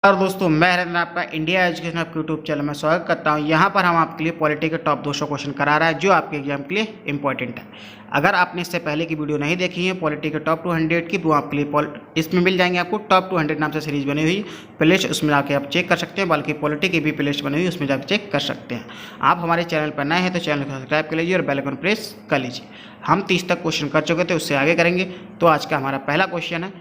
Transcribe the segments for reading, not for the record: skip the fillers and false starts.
और दोस्तों मैं हरिंद्र आपका इंडिया एजुकेशन आपके यूट्यूब चैनल में स्वागत करता हूं। यहां पर हम आपके लिए पॉलिटी के टॉप 200 क्वेश्चन करा रहा है जो आपके एग्जाम के लिए इंपॉर्टेंट है। अगर आपने इससे पहले की वीडियो नहीं देखी है पॉलिटी के टॉप 200 की, वो आपके लिए इसमें मिल जाएंगे। आपको टॉप 200 नाम से सीरीज बनी हुई प्लेलिस्ट, उसमें जाके आप चेक कर सकते हैं। बल्कि पॉलिटी की भी प्लेलिस्ट बनी हुई, उसमें जाकर चेक कर सकते हैं। आप हमारे चैनल पर नए हैं तो चैनल को सब्सक्राइब कर लीजिए और बेल आइकन प्रेस कर लीजिए। हम 30 तक क्वेश्चन कर चुके थे, उससे आगे करेंगे। तो आज का हमारा पहला क्वेश्चन है,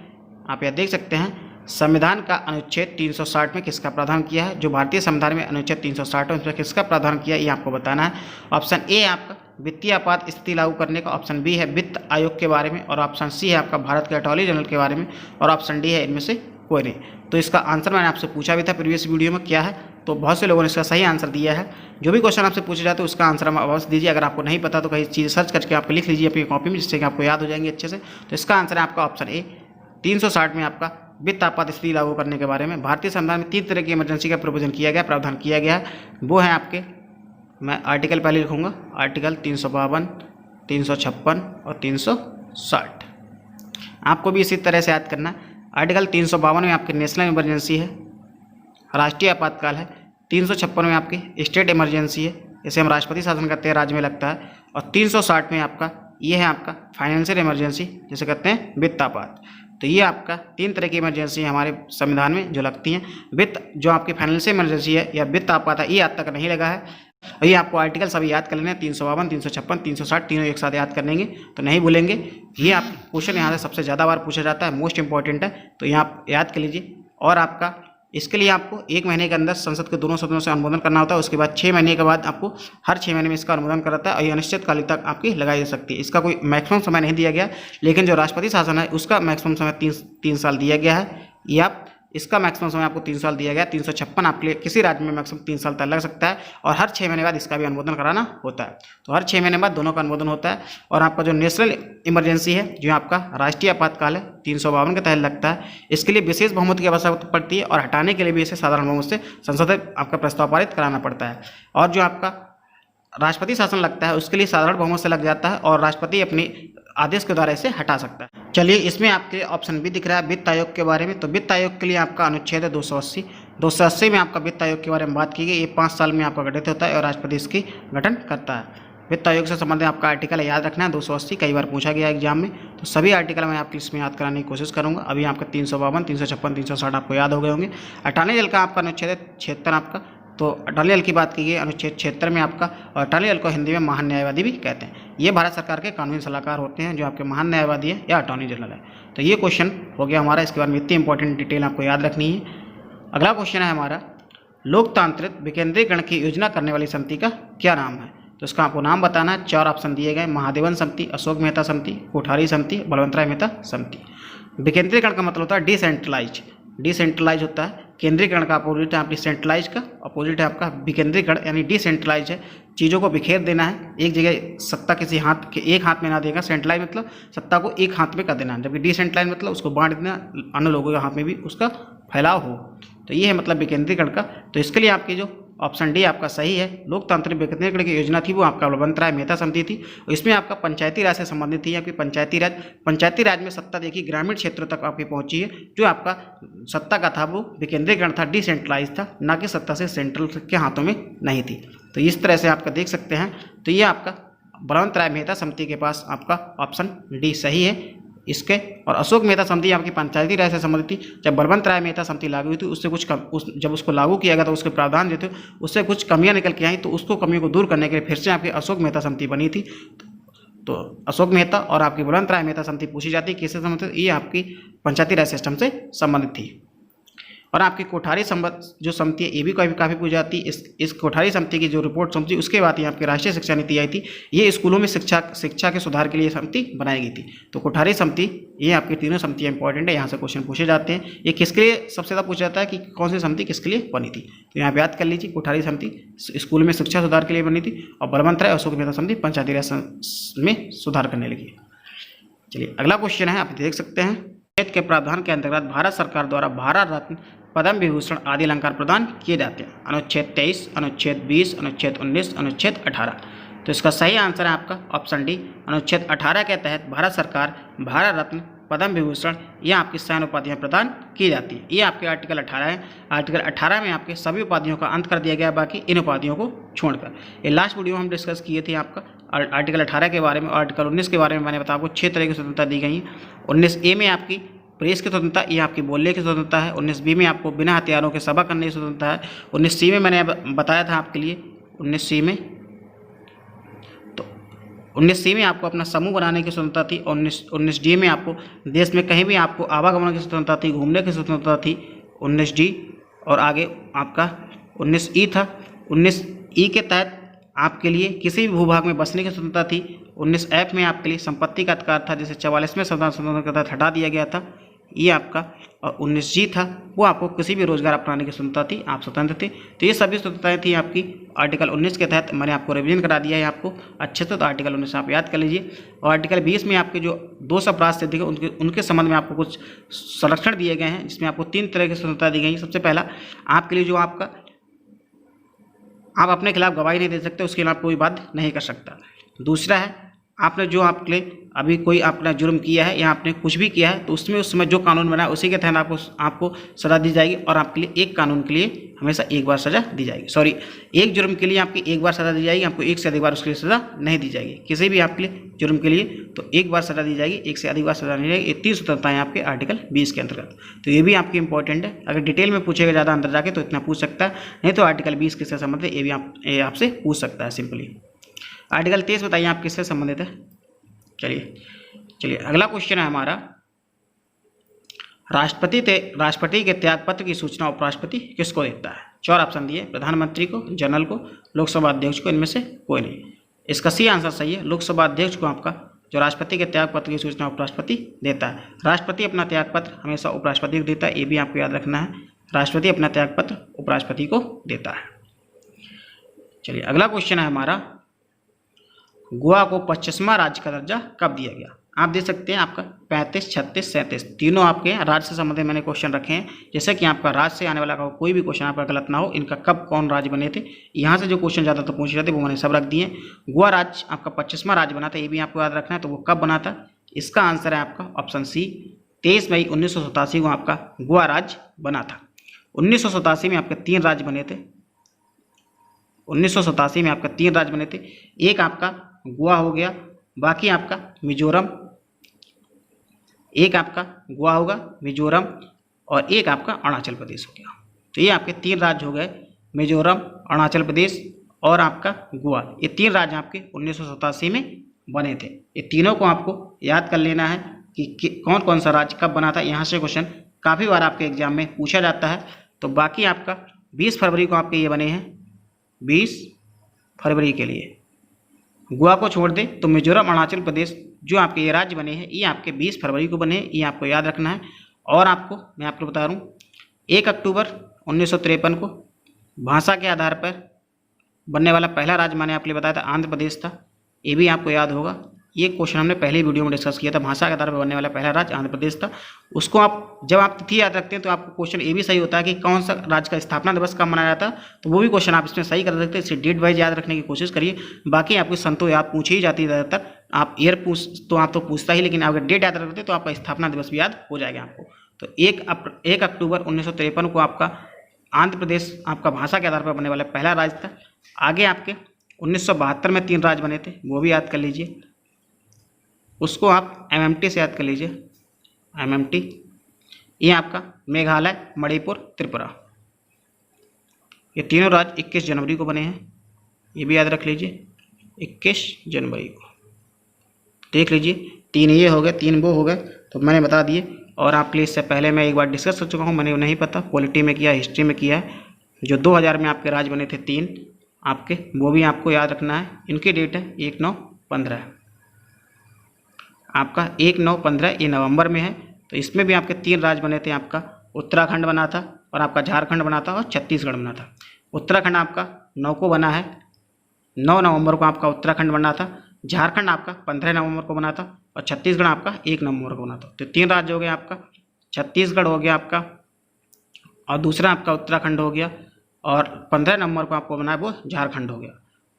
आप यह देख सकते हैं, संविधान का अनुच्छेद 360 में किसका प्रावधान किया है। जो भारतीय संविधान में अनुच्छेद 360 है उसमें किसका प्रावधान किया है ये आपको बताना है। ऑप्शन ए है आपका वित्तीय आपात स्थिति लागू करने का, ऑप्शन बी है वित्त आयोग के बारे में, और ऑप्शन सी है आपका भारत के अटॉर्नी जनरल के बारे में, और ऑप्शन डी है इनमें से कोई नहीं। तो इसका आंसर मैंने आपसे पूछा भी था प्रीवियस वीडियो में क्या है, तो बहुत से लोगों ने इसका सही आंसर दिया है। जो भी क्वेश्चन आपसे पूछे जाते हैं उसका आंसर आप अवश्य दीजिए। अगर आपको नहीं पता तो कहीं चीज़ सर्च करके आप लिख लीजिए अपनी कॉपी में, जिससे कि आपको याद हो जाएंगे अच्छे से। तो इसका आंसर है आपका ऑप्शन ए, 360 में आपका वित्त आपात स्थिति लागू करने के बारे में। भारतीय संविधान में 3 तरह की इमरजेंसी का प्रोविजन किया गया, प्रावधान किया गया है। वो है आपके, मैं आर्टिकल पहले लिखूंगा, आर्टिकल 352, 356 और 360। आपको भी इसी तरह से याद करना है। आर्टिकल 352 में आपकी नेशनल इमरजेंसी है, राष्ट्रीय आपातकाल है। 356 में आपकी स्टेट इमरजेंसी है, इसे हम राष्ट्रपति शासन करते हैं, राज्य में लगता है। और 360 में आपका ये है आपका फाइनेंशियल इमरजेंसी, जिसे कहते हैं वित्त आपात। तो ये आपका 3 तरह की इमरजेंसी हमारे संविधान में जो लगती हैं। वित्त जो आपकी फाइनेंशियल इमरजेंसी है या वित्त आपात है, ये आज तक नहीं लगा है। और ये आपको आर्टिकल सभी याद कर लेना है, 352, 356, 360 तीनों एक साथ याद कर लेंगे तो नहीं भूलेंगे। ये आप क्वेश्चन यहाँ से सबसे ज़्यादा बार पूछा जाता है, मोस्ट इंपॉर्टेंट है, तो यहाँ आप याद कर लीजिए। और आपका इसके लिए आपको 1 महीने के अंदर संसद के दोनों सदनों से अनुमोदन करना होता है। उसके बाद 6 महीने के बाद आपको हर 6 महीने में इसका अनुमोदन कराता है, और ये अनिश्चितकाल तक आपकी लगाई जा सकती है। इसका कोई मैक्सिमम समय नहीं दिया गया, लेकिन जो राष्ट्रपति शासन है उसका मैक्सिमम समय 3 साल दिया गया है। ये आप इसका मैक्सिमम समय आपको 3 साल दिया गया। 356 आपके लिए किसी राज्य में मैक्सिमम 3 साल तक लग सकता है, और हर 6 महीने बाद इसका भी अनुमोदन कराना होता है। तो हर 6 महीने बाद दोनों का अनुमोदन होता है। और आपका जो नेशनल इमरजेंसी है, जो आपका राष्ट्रीय आपातकाल है, 352 के तहत लगता है। इसके लिए विशेष बहुमत की आवश्यकता पड़ती है, और हटाने के लिए भी इसे साधारण बहुमत से संसद में आपका प्रस्ताव पारित कराना पड़ता है। और जो आपका राष्ट्रपति शासन लगता है उसके लिए साधारण बहुमत से लग जाता है, और राष्ट्रपति अपने आदेश के द्वारा इसे हटा सकता है। चलिए, इसमें आपके ऑप्शन भी दिख रहा है वित्त आयोग के बारे में। तो वित्त आयोग के लिए आपका अनुच्छेद है 280। 280 में आपका वित्त आयोग के बारे में बात की गई। ये 5 साल में आपका गठित होता है, और राष्ट्रपति इसकी गठन करता है। वित्त आयोग से संबंधित आपका आर्टिकल याद रखना है 280, कई बार पूछा गया एग्जाम में। तो सभी आर्टिकल मैं आपकी इसमें याद कराने की कोशिश करूंगा। अभी आपका 352, 356, 360 आपको याद हो गए होंगे। अटॉर्नी जनरल का आपका अनुच्छेद है 76 आपका। तो अटॉर्नी जनरल की बात की गई अनुच्छेद 76 में आपका, और अटॉर्नी जनरल को हिंदी में महान न्यायवादी भी कहते हैं। ये भारत सरकार के कानूनी सलाहकार होते हैं, जो आपके महान न्यायवादी है या अटॉर्नी जनरल है। तो ये क्वेश्चन हो गया हमारा। इसके बाद में इतनी इंपॉर्टेंट डिटेल आपको याद रखनी है। अगला क्वेश्चन है हमारा, लोकतांत्रिक विकेंद्रीकरण की योजना करने वाली समिति का क्या नाम है। तो इसका आपको नाम बताना है। 4 ऑप्शन दिए गए, महादेवन समिति, अशोक मेहता समिति, कोठारी समिति, बलवंतराय मेहता समिति। विकेंद्रीकरण का मतलब होता है डिसेंट्रलाइज। डिसेंट्रलाइज होता है केंद्रीकरण का अपोजिट है, आपकी सेंट्रलाइज का अपोजिट है आपका विकेंद्रीकरण, यानी डिसेंट्रलाइज है, चीज़ों को बिखेर देना है। एक जगह सत्ता किसी हाथ के एक हाथ में ना देगा। सेंट्रलाइज मतलब सत्ता को एक हाथ में कर देना, जबकि डिसेंट्रलाइज मतलब उसको बांट देना, अन्य लोगों के हाथ में भी उसका फैलाव हो। तो ये है मतलब विकेंद्रीकरण का। तो इसके लिए आपकी जो ऑप्शन डी आपका सही है। लोकतांत्रिक विकेंद्रीकरण की योजना थी वो आपका बलवंतराय मेहता समिति थी। और इसमें आपका पंचायती राज से संबंधित थी। आपकी पंचायती राज में सत्ता देखिए ग्रामीण क्षेत्रों तक आपकी पहुंची है। जो आपका सत्ता का था वो विकेंद्रीकरण था, डिसेंट्रलाइज था, ना कि सत्ता से सेंट्रल के हाथों में नहीं थी। तो इस तरह से आपका देख सकते हैं। तो ये आपका बलवंतराय मेहता समिति के पास आपका ऑप्शन डी सही है इसके। और अशोक मेहता समिति आपकी पंचायती राज से संबंधित थी। जब बलवंतराय मेहता समिति लागू हुई थी उससे कुछ जब उसको लागू किया गया तो उसके प्रावधान जो थे उससे कुछ कमियां निकल के आई। तो उसको कमियों को दूर करने के लिए फिर से आपकी अशोक मेहता समिति बनी थी। तो अशोक मेहता और आपकी बलवंतराय मेहता समिति पूछी जाती है किससे संबंधित, ये आपकी पंचायती राज सिस्टम से संबंधित थी। और आपकी कोठारी जो समिति है ये भी काफ़ी पूछी जाती है। इस कोठारी समिति की जो रिपोर्ट समझी उसके बाद ही आपकी राष्ट्रीय शिक्षा नीति आई थी। ये स्कूलों में शिक्षा के सुधार के लिए समिति बनाई गई थी। तो कोठारी समिति, ये आपकी तीनों समितियाँ इंपॉर्टेंट है, यहाँ से क्वेश्चन पूछे जाते हैं। ये किसके लिए सबसे ज़्यादा पूछा जाता है कि कौन सी समिति किसके लिए बनी थी। तो यहाँ पे याद कर लीजिए, कोठारी समिति स्कूल में शिक्षा सुधार के लिए बनी थी, और बलवंतराय अशोक मेहता समिति पंचायती राज में सुधार करने लगी। चलिए, अगला क्वेश्चन है, आप देख सकते हैं, के प्रावधान के अंतर्गत भारत सरकार द्वारा भारत रत्न, पद्म विभूषण आदि अलंकार प्रदान किए जाते हैं। अनुच्छेद 23, अनुच्छेद 20, अनुच्छेद 19, अनुच्छेद 18। तो इसका सही आंसर है आपका ऑप्शन डी। अनुच्छेद 18 के तहत भारत सरकार भारत रत्न, पद्म विभूषण या आपकी सैन्य उपाधियाँ प्रदान की जाती है। ये आपके आर्टिकल 18 है। आर्टिकल 18 में आपके सभी उपाधियों का अंत कर दिया गया, बाकी इन उपाधियों को छोड़कर। ये लास्ट वीडियो हम डिस्कस किए थे आपका आर्टिकल 18 के बारे में। आर्टिकल 19 के बारे में मैंने बताया आपको 6 तरह की स्वतंत्रता दी गई है। 19A में आपकी प्रेस की स्वतंत्रता, ये आपकी बोलने की स्वतंत्रता है। 19B में आपको बिना हथियारों के सभा करने की स्वतंत्रता है। 19C में मैंने बताया था आपके लिए 19C में, तो 19C में आपको अपना समूह बनाने की स्वतंत्रता थी। 19D में आपको देश में कहीं भी आपको आवागमन की स्वतंत्रता थी, घूमने की स्वतंत्रता थी 19D। और आगे आपका 19E था। 19E के तहत आपके लिए किसी भी भूभाग में बसने की स्वतंत्रता थी। 19F में आपके लिए संपत्ति का अधिकार था, जिसे 44वें संविधान संशोधन के तहत हटा दिया गया था, ये आपका। और 19G था, वो आपको किसी भी रोजगार अपनाने की स्वतंत्रता थी, आप स्वतंत्र थे। तो ये सभी स्वतंत्रताएं थी आपकी आर्टिकल 19 के तहत। मैंने आपको रिवीजन करा दिया है आपको अच्छे से, तो आर्टिकल 19 आप याद कर लीजिए। और आर्टिकल 20 में आपके जो 2 अपराध से थे उनके संबंध में आपको कुछ संरक्षण दिए गए हैं, जिसमें आपको 3 तरह की स्वतंत्रता दी गई है। सबसे पहला आपके लिए जो आपका आप अपने खिलाफ गवाही नहीं दे सकते, उसके खिलाफ कोई बात नहीं कर सकता। दूसरा है आपने जो आपके लिए अभी कोई आपने जुर्म किया है या आपने कुछ भी किया है, तो उसमें उस समय जो कानून बना है उसी के तहत आपको सज़ा दी जाएगी। और आपके लिए एक कानून के लिए हमेशा एक बार सज़ा दी जाएगी। सॉरी, एक जुर्म के लिए आपकी एक बार सज़ा दी जाएगी, आपको एक से अधिक बार उसके लिए सज़ा नहीं दी जाएगी। किसी भी आपके लिए जुर्म के लिए तो एक बार सज़ा दी जाएगी, एक से अधिक बार सज़ा नहीं जाएगी। ये 3 स्वतंत्रताएं आपके आर्टिकल 20 के अंतर्गत। तो ये भी आपकी इंपॉर्टेंट है। अगर डिटेल में पूछेगा ज़्यादा अंदर जाके तो इतना पूछ सकता है, नहीं तो आर्टिकल 20 किससे संबंधित है ये आपसे पूछ सकता है सिंपली। आर्टिकल 23 बताइए आप किससे संबंधित है। चलिए अगला क्वेश्चन है हमारा, राष्ट्रपति के त्याग पत्र की सूचना उपराष्ट्रपति किसको देता है। 4 ऑप्शन दिए, प्रधानमंत्री को, जनरल को, लोकसभा अध्यक्ष को, इनमें से कोई नहीं। इसका सी आंसर सही है, लोकसभा अध्यक्ष को आपका जो राष्ट्रपति के त्याग पत्र की सूचना उपराष्ट्रपति देता है। राष्ट्रपति अपना त्याग पत्र हमेशा उपराष्ट्रपति को देता है, ये भी आपको याद रखना है। राष्ट्रपति अपना त्याग पत्र उपराष्ट्रपति को देता है। चलिए अगला क्वेश्चन है हमारा, गोवा को 25वां राज्य का दर्जा कब दिया गया। आप दे सकते हैं आपका 35, 36, 37 तीनों आपके राज्य से संबंधित मैंने क्वेश्चन रखे हैं, जैसे कि आपका राज्य से आने वाला कोई भी क्वेश्चन आपका गलत ना हो। इनका कब कौन राज्य बने थे, यहाँ से जो क्वेश्चन ज़्यादा तो पूछ रहे थे वो मैंने सब रख दिए। गोवा राज्य आपका 25वां राज्य बना था, ये भी आपको याद रखना है। तो वो कब बना था, इसका आंसर है आपका ऑप्शन सी, 23 मई 1987 को आपका गोवा राज्य बना था। 1987 में आपके 3 राज्य बने थे। 1987 में आपका 3 राज्य बने थे, एक आपका गोवा हो गया, बाकी आपका मिजोरम, एक आपका गोवा होगा, मिजोरम, और एक आपका अरुणाचल प्रदेश हो गया। तो ये आपके 3 राज्य हो गए, मिजोरम, अरुणाचल प्रदेश और आपका गोवा। ये 3 राज्य आपके 1987 में बने थे। ये तीनों को आपको याद कर लेना है कि कौन कौन सा राज्य कब बना था। यहाँ से क्वेश्चन काफ़ी बार आपके एग्जाम में पूछा जाता है। तो बाकी आपका 20 फरवरी को आपके ये बने हैं, 20 फरवरी के लिए। गोवा को छोड़ दे तो मिजोरम, अरुणाचल प्रदेश जो आपके ये राज्य बने हैं, ये आपके 20 फरवरी को बने हैं, ये आपको याद रखना है। और आपको मैं आपको बता रहा हूँ, 1 अक्टूबर 1953 को भाषा के आधार पर बनने वाला पहला राज्य मैंने आपके लिए बताया था आंध्र प्रदेश था, ये भी आपको याद होगा। ये क्वेश्चन हमने पहले वीडियो में डिस्कस किया था, भाषा के आधार पर बनने वाला पहला राज्य आंध्र प्रदेश था। उसको आप जब आप तिथि याद रखते हैं तो आपको क्वेश्चन ये भी सही होता है कि कौन सा राज्य का स्थापना दिवस कब मनाया जाता, तो वो भी क्वेश्चन आप इसमें सही कर सकते हैं। इसे डेट वाइज याद रखने की कोशिश करिए। बाकी आपकी संतो याद पूछी ही जाती है ज़्यादातर, आप ईयर तो आप तो पूछता ही, लेकिन अगर डेट याद रखते तो आपका स्थापना दिवस भी याद हो जाएगा आपको। तो 1 अक्टूबर 1953 को आपका आंध्र प्रदेश आपका भाषा के आधार पर बनने वाला पहला राज्य था। आगे आपके 1972 में 3 राज्य बने थे, वो भी याद कर लीजिए। उसको आप MMT से याद कर लीजिए, MMT। ये आपका मेघालय, मणिपुर, त्रिपुरा, ये तीनों राज्य 21 जनवरी को बने हैं, ये भी याद रख लीजिए, 21 जनवरी को। देख लीजिए, 3 ये हो गए, 3 वो हो गए, तो मैंने बता दिए। और आपके लिए इससे पहले मैं एक बार डिस्कस कर चुका हूँ, मैंने नहीं पता, पॉलिटी में किया, हिस्ट्री में किया है। जो 2000 में आपके राज्य बने थे 3 आपके, वो भी आपको याद रखना है। इनकी डेट है 1/9/15 आपका 1/9/15, ये नवंबर में है। तो इसमें भी आपके 3 राज्य बने थे, आपका उत्तराखंड बना था और आपका झारखंड बना था और छत्तीसगढ़ बना था। उत्तराखंड आपका 9 को बना है, 9 नवंबर को आपका उत्तराखंड बना था। झारखंड आपका 15 नवंबर को बना था और छत्तीसगढ़ आपका 1 नवंबर को बना था। तो 3 राज्य हो गए आपका, छत्तीसगढ़ हो गया आपका और दूसरा आपका उत्तराखंड हो गया, और 15 नवंबर को आपको बना है वो झारखंड हो गया।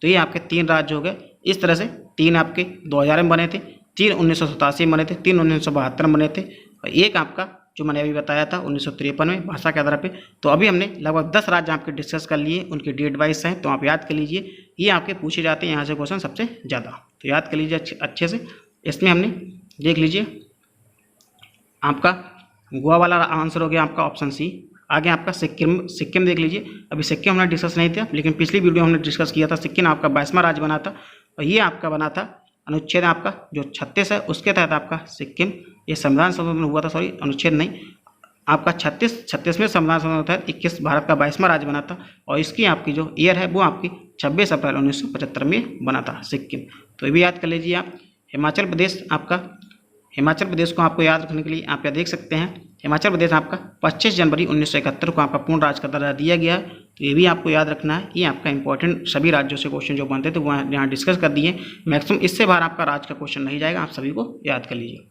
तो ये आपके 3 राज्य हो गए। इस तरह से 3 आपके 2000 में बने थे, 3 1987 में बने थे, 3 1972 में बने थे, और एक आपका जो मैंने अभी बताया था 1953 में भाषा के आधार पे। तो अभी हमने लगभग 10 राज्य आपके डिस्कस कर लिए, उनके डेट वाइज हैं, तो आप याद कर लीजिए, ये आपके पूछे जाते हैं यहाँ से क्वेश्चन सबसे ज़्यादा, तो याद कर लीजिए अच्छे से। इसमें हमने देख लीजिए आपका गोवा वाला आंसर हो गया आपका ऑप्शन सी। आगे आपका सिक्किम देख लीजिए, अभी सिक्किम हमने डिस्कस नहीं था, लेकिन पिछली वीडियो हमने डिस्कस किया था। सिक्किम आपका 22वां राज्य बना था, और ये आपका बना था अनुच्छेद आपका जो 36 है उसके तहत आपका सिक्किम, ये संविधान संशोधन हुआ था, सॉरी अनुच्छेद नहीं, आपका 36वें संविधान संशोधन तहत 21 भारत का 22वां राज्य बना था, और इसकी आपकी जो ईयर है वो आपकी 26 अप्रैल 1975 में बना था सिक्किम। तो ये भी याद कर लीजिए आप। हिमाचल प्रदेश आपका, हिमाचल प्रदेश को आपको याद रखने के लिए आप क्या देख सकते हैं, हिमाचल प्रदेश आपका 25 जनवरी 1971 को आपका पूर्ण राज्य का दर्जा दिया गया है, तो ये भी आपको याद रखना है। ये आपका इंपॉर्टेंट सभी राज्यों से क्वेश्चन जो बनते थे वो यहाँ डिस्कस कर दिए, मैक्सिमम इससे बाहर आपका राज्य का क्वेश्चन नहीं जाएगा, आप सभी को याद कर लीजिए।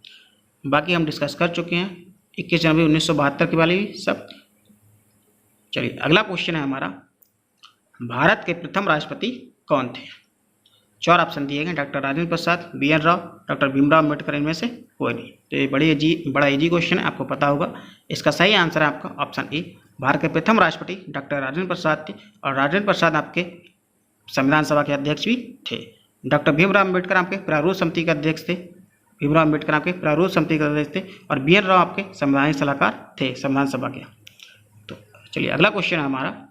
बाकी हम डिस्कस कर चुके हैं 21 जनवरी 1972 के वाले भी सब। चलिए अगला क्वेश्चन है हमारा, भारत के प्रथम राष्ट्रपति कौन थे? 4 ऑप्शन दिए गए, doctor Rajendra Prasad, BN Rao, doctor Bhimrao Ambedkar, इनमें से कोई नहीं। तो ये बड़ा इजी क्वेश्चन है, आपको पता होगा। इसका सही आंसर है आपका ऑप्शन ए, भारत के प्रथम राष्ट्रपति डॉक्टर राजेंद्र प्रसाद थे, और राजेंद्र प्रसाद आपके संविधान सभा के अध्यक्ष भी थे। डॉक्टर भीमराव अम्बेडकर आपके प्रारूप समिति के अध्यक्ष थे, भीमराव अम्बेडकर आपके प्रारूप समिति के अध्यक्ष थे, और BN राव आपके संवैधानिक सलाहकार थे संविधान सभा के। तो चलिए अगला क्वेश्चन है हमारा,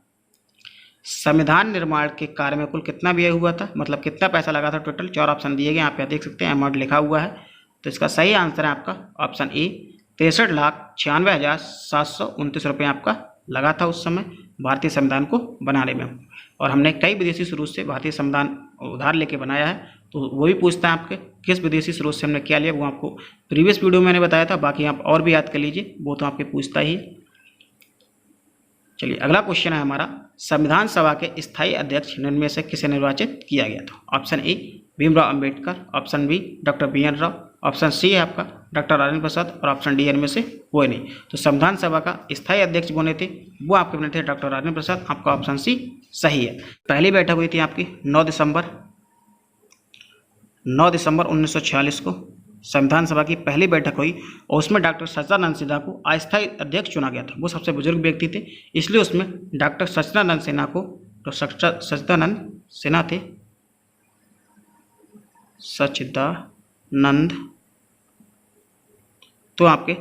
संविधान निर्माण के कार्य में कुल कितना व्यय हुआ था, मतलब कितना पैसा लगा था टोटल? 4 ऑप्शन दिए गए, आप यहाँ देख सकते हैं, अमाउंट लिखा हुआ है। तो इसका सही आंसर है आपका ऑप्शन ए, 63,96,729 रुपये आपका लगा था उस समय भारतीय संविधान को बनाने में। और हमने कई विदेशी स्रोत से भारतीय संविधान उधार लेके बनाया है, तो वो भी पूछता है आपके किस विदेशी स्रोत से हमने क्या लिया, वो आपको प्रीवियस वीडियो में मैंने बताया था, बाकी आप और भी याद कर लीजिए, वो तो आपके पूछता ही है। चलिए अगला क्वेश्चन है हमारा, संविधान सभा के स्थायी अध्यक्ष निम्न में से किसे निर्वाचित किया गया था? Option A Bhimrao Ambedkar, option B doctor BN Rao, option C है आपका डॉक्टर राजेंद्र प्रसाद, और ऑप्शन डी इनमें से कोई नहीं। तो संविधान सभा का स्थायी अध्यक्ष बने थे वो आपके बने थे डॉक्टर राजेंद्र प्रसाद, आपका ऑप्शन सी सही है। पहली बैठक हुई थी आपकी 9 दिसंबर 1946 को संविधान सभा की पहली बैठक हुई, और उसमें डॉक्टर सच्चिदानंद सिन्हा को अस्थायी अध्यक्ष चुना गया था। वो सबसे बुजुर्ग व्यक्ति थे, इसलिए उसमें डॉक्टर सच्चिदानंद सिन्हा को, तो सच्चिदानंद सिन्हा थे, सच्चिदानंद, तो आपके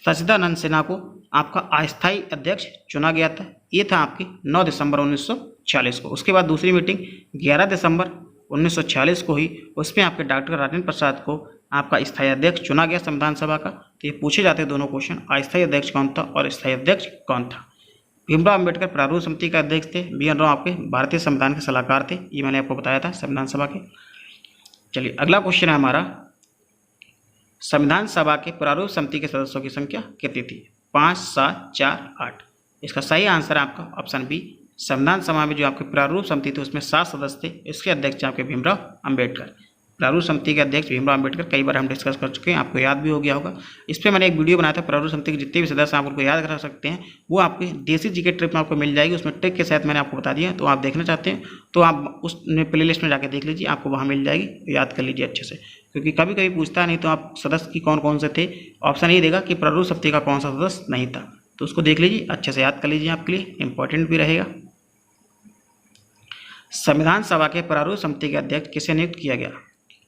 सच्चिदानंद सिन्हा को आपका अस्थायी अध्यक्ष चुना गया था। ये था आपकी 9 दिसंबर 1946 को। उसके बाद दूसरी मीटिंग 11 दिसंबर 1946 को हुई, उसमें आपके डॉक्टर राजेंद्र प्रसाद को आपका स्थायी अध्यक्ष चुना गया संविधान सभा का। तो ये पूछे जाते हैं दोनों क्वेश्चन, अस्थायी अध्यक्ष कौन था और स्थायी अध्यक्ष कौन था। भीमराव अम्बेडकर प्रारूप समिति का अध्यक्ष थे, BN राव आपके भारतीय संविधान के सलाहकार थे, ये मैंने आपको बताया था संविधान सभा के। चलिए अगला क्वेश्चन है हमारा, संविधान सभा के प्रारूप समिति के सदस्यों की संख्या कितनी थी? 5, 7, 4, 8। इसका सही आंसर है आपका ऑप्शन बी, संविधान सभा में जो आपके प्रारूप समिति थी उसमें 7 सदस्य थे, इसके अध्यक्ष आपके भीमराव अम्बेडकर। प्रारूप समिति के अध्यक्ष भीमराव अम्बेडकर कई बार हम डिस्कस कर चुके हैं, आपको याद भी हो गया होगा। इस पर मैंने एक वीडियो बनाया था, प्रारूप समिति के जितने भी सदस्य आप उनको याद कर सकते हैं, वो आपके देसी जीके ट्रिप में आपको मिल जाएगी, उसमें ट्रिक के साथ मैंने आपको बता दिया। तो आप देखना चाहते हैं तो आप उस प्ले लिस्ट में जाकर देख लीजिए, आपको वहाँ मिल जाएगी, याद कर लीजिए अच्छे से, क्योंकि कभी कभी पूछता नहीं तो आप सदस्य की कौन कौन से थे, ऑप्शन ये देगा कि प्रारूप समिति का कौन सा सदस्य नहीं था, तो उसको देख लीजिए, अच्छे से याद कर लीजिए, आपके लिए इंपॉर्टेंट भी रहेगा। संविधान सभा के प्रारूप समिति के अध्यक्ष किसे नियुक्त किया गया?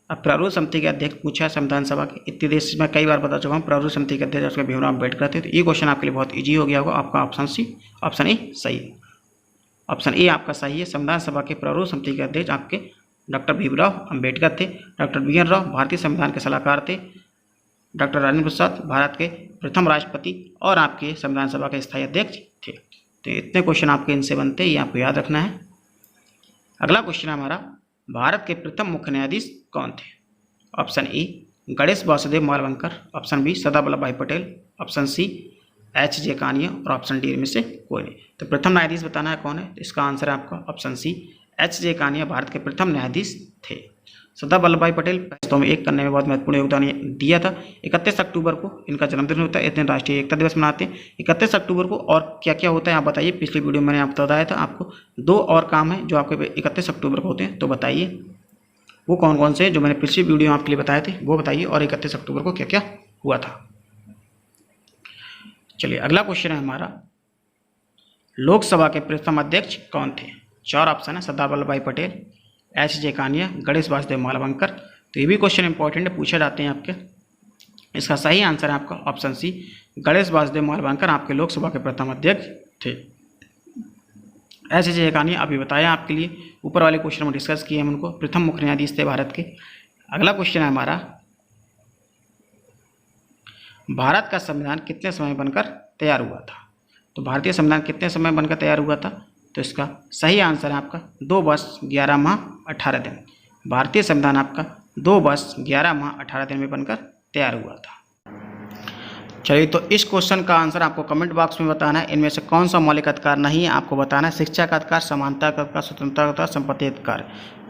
अब प्रारूप समिति के अध्यक्ष पूछा है संविधान सभा के, इतने देश में कई बार बता चुका हूँ, प्रारूप समिति के अध्यक्ष आपके भीमराव अम्बेडकर थे। तो ये क्वेश्चन आपके लिए बहुत इजी हो गया होगा, आपका ऑप्शन ए सही है, ऑप्शन ए आपका सही है। संविधान सभा के प्रारूप समिति के अध्यक्ष आपके डॉक्टर भीमराव अम्बेडकर थे। डॉक्टर BN राव भारतीय संविधान के सलाहकार थे। डॉक्टर राजेंद्र प्रसाद भारत के प्रथम राष्ट्रपति और आपके संविधान सभा के स्थायी अध्यक्ष थे। तो इतने क्वेश्चन आपके इनसे बनते हैं, ये आपको याद रखना है। अगला क्वेश्चन है हमारा, भारत के प्रथम मुख्य न्यायाधीश कौन थे? Option A Ganesh Vasudev Malvankar, option B Sardar Vallabhbhai Patel, option C HJ Kania, और ऑप्शन डी में से कोई नहीं। तो प्रथम न्यायाधीश बताना है कौन है, तो इसका आंसर है आपका option C HJ Kania Bharat के प्रथम न्यायाधीश थे। सरदार वल्लभ भाई पटेल वास्तव में एक करने में बहुत महत्वपूर्ण योगदान दिया था। 31 अक्टूबर को इनका जन्मदिन होता है, इस दिन राष्ट्रीय एकता दिवस मनाते हैं 31 अक्टूबर को। और क्या क्या होता है आप बताइए, पिछली वीडियो में मैंने आपको बताया था, आपको 2 और काम है जो आपके 31 अक्टूबर को होते हैं, तो बताइए। वो कौन कौन से जो मैंने पिछली वीडियो में आपके लिए बताए थे वो बताइए, और 31 अक्टूबर को क्या क्या हुआ था। चलिए अगला क्वेश्चन है हमारा, लोकसभा के प्रथम अध्यक्ष कौन थे? 4 ऑप्शन है, सरदार वल्लभ भाई पटेल, एच.जे. कानिया, गणेश वासुदेव मालवंकर। तो ये भी क्वेश्चन इंपॉर्टेंट है, पूछे जाते हैं आपके। इसका सही आंसर है आपका ऑप्शन सी, गणेश वासुदेव मालवंकर आपके लोकसभा के प्रथम अध्यक्ष थे। एच.जे. कानिया अभी बताया आपके लिए, ऊपर वाले क्वेश्चन में डिस्कस किए हम उनको, प्रथम मुख्य न्यायाधीश थे भारत के। अगला क्वेश्चन है हमारा, भारत का संविधान कितने समय बनकर तैयार हुआ था? तो भारतीय संविधान कितने समय बनकर तैयार हुआ था? तो इसका सही आंसर है आपका 2 वर्ष 11 माह 18 दिन। भारतीय संविधान आपका 2 वर्ष 11 माह 18 दिन में बनकर तैयार हुआ था। चलिए, तो इस क्वेश्चन का आंसर आपको कमेंट बॉक्स में बताना है। इनमें से कौन सा मौलिक अधिकार नहीं है आपको बताना है। शिक्षा का अधिकार, समानता का अधिकार, स्वतंत्रता का अधिकार, संपत्ति अधिकार।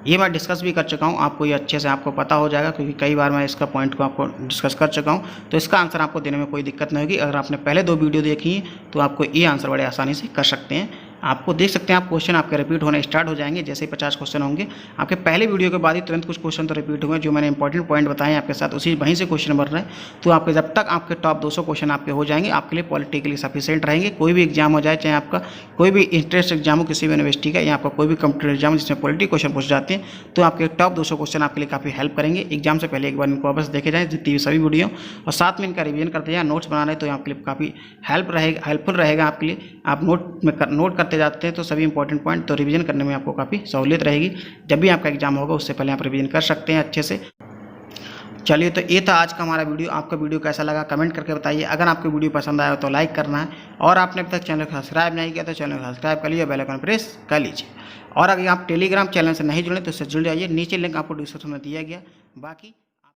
ये मैं डिस्कस भी कर चुका हूँ, आपको ये अच्छे से आपको पता हो जाएगा, क्योंकि कई बार मैं इसका पॉइंट को आपको डिस्कस कर चुका हूँ। तो इसका आंसर आपको देने में कोई दिक्कत नहीं होगी। अगर आपने पहले 2 वीडियो देखी हैं तो आपको ये आंसर बड़े आसानी से कर सकते हैं। आपको देख सकते हैं आप क्वेश्चन आपके रिपीट होने स्टार्ट हो जाएंगे। जैसे ही 50 क्वेश्चन होंगे आपके पहले वीडियो के बाद ही तुरंत कुछ क्वेश्चन तो रिपीट हुए, जो मैंने इंपॉर्टेंट पॉइंट बताए आपके साथ, उसी वहीं से क्वेश्चन बन रहे हैं। तो आपके जब तक आपके टॉप 200 क्वेश्चन आपके हो जाएंगे, आपके लिए पॉलिटी के लिए सफिशिएंट रहेंगे। कोई भी एग्जाम हो जाए, चाहे आपका कोई भी इंटरेस्ट एग्जाम हो किसी भी यूनिवर्सिटी का, या आपका कोई भी कंप्यूटर एग्जाम जिसमें पॉलिटी क्वेश्चन पूछ जाते हैं, तो आपके टॉप 200 क्वेश्चन आपके लिए काफ़ी हेल्प करेंगे। एग्जाम से पहले एक बार इनको वापस देखे जाएँ जितनी भी सभी वीडियो, और साथ में इनका रिवीजन करते जाए। नोट्स बना रहे तो आपके लिए काफ़ी हेल्पफुल रहेगा आपके लिए। आप नोट करते जाते हैं तो सभी इंपॉर्टेंट पॉइंट तो रिवीजन करने में आपको काफ़ी सहूलियत रहेगी। जब भी आपका एग्जाम होगा उससे पहले आप रिवीजन कर सकते हैं अच्छे से। चलिए, तो ये था आज का हमारा वीडियो। आपका वीडियो कैसा लगा कमेंट करके बताइए। अगर आपको वीडियो पसंद आया तो लाइक करना है, और आपने अभी तक चैनल को सब्सक्राइब नहीं किया तो चैनल को सब्सक्राइब कर लीजिए, बेल आइकन प्रेस कर लीजिए। और अगर आप टेलीग्राम चैनल से नहीं जुड़े तो उससे जुड़ जाइए, नीचे लिंक आपको डिस्क्रिप्शन में दिया गया। बाकी